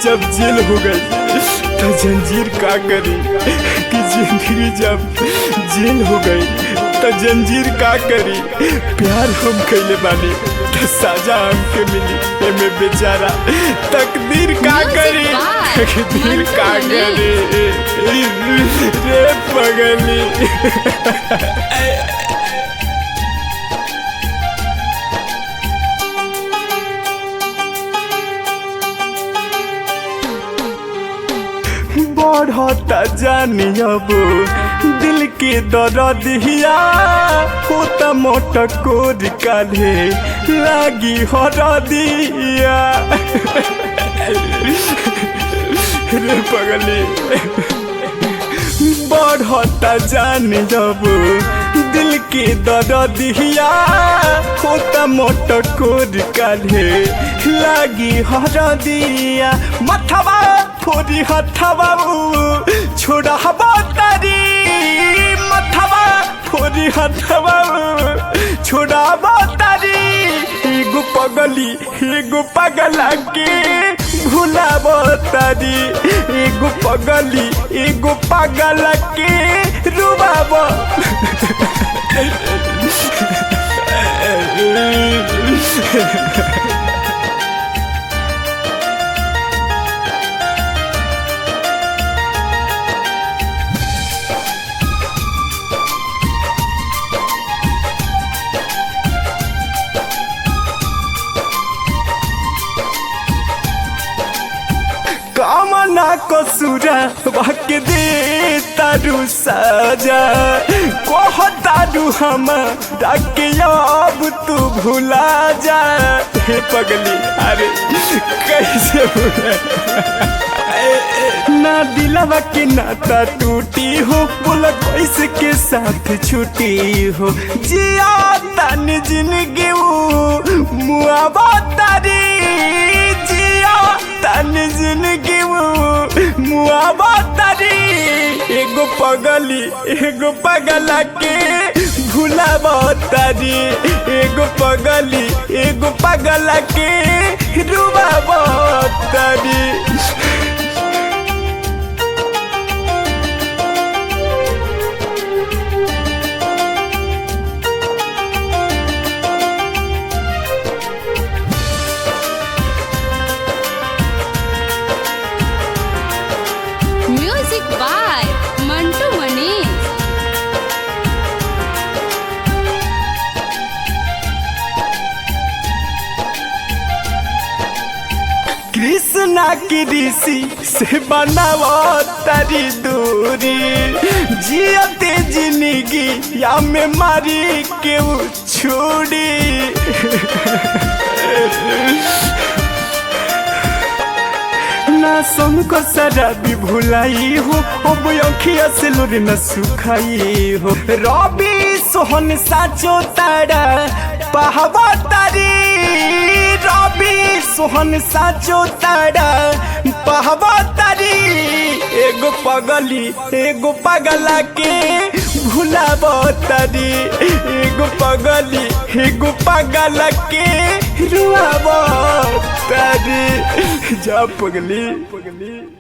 जब जेल हो गई तो जंजीर का करी कि जिंदगी जब जेल हो गई तो जंजीर का करी। प्यार हम कैले बानी तो सजा हमके मिली एमे बेचारा तकदीर का करी तकदीर का करी रे पगली। बढ़ता जानी अब दिल के दर्दिया होता मोटा कोर काढ़े लागी हरदिया रे पगली। बढ़ता जानी अब दिल के दर्दिया होता मोटा कोर काढ़े लागी हरदिया। मथवा फोरी हथवा छोड़ा तारी मथवा फोरी हथवा छोड़ा तारी। एगो पगली एगो पगला के भुलाब तारी एगो पगली एगो पगला के रुबाब। कामना कसूरा बाके दे तारू सजा कह तारू हम डाके अब तू भुला जा। हे पगली अरे कैसे ना दिलवा के नाता टूटी हो बोला कैसे के साथ छुट्टी हो। जिया तन जिंदगी मुआबा तारी जिया तन जिंदगी मुआबा तारी। एगो पगली एगो पगला के भुलाबा तारी एगो पगली एगो पगला के रुबाबा तारी। म्यूजिक बाय मंटू मनी। कृष्णा की ऋषि से बनावा तारी दूरी जियते जिंदगी या में मारी के छोड़ी। ना को शराबी भुलाई हो अब अखिया से लोर न सुखाई हो। रवि सोहन साचो तारा पहावा तारी रवि सोहन साचो तारा पहावा तारी। एगो पगली एगो पगला के भुलाब तारी एगो पगली एगो पगला के रुआब तारी। जा पगली पगली।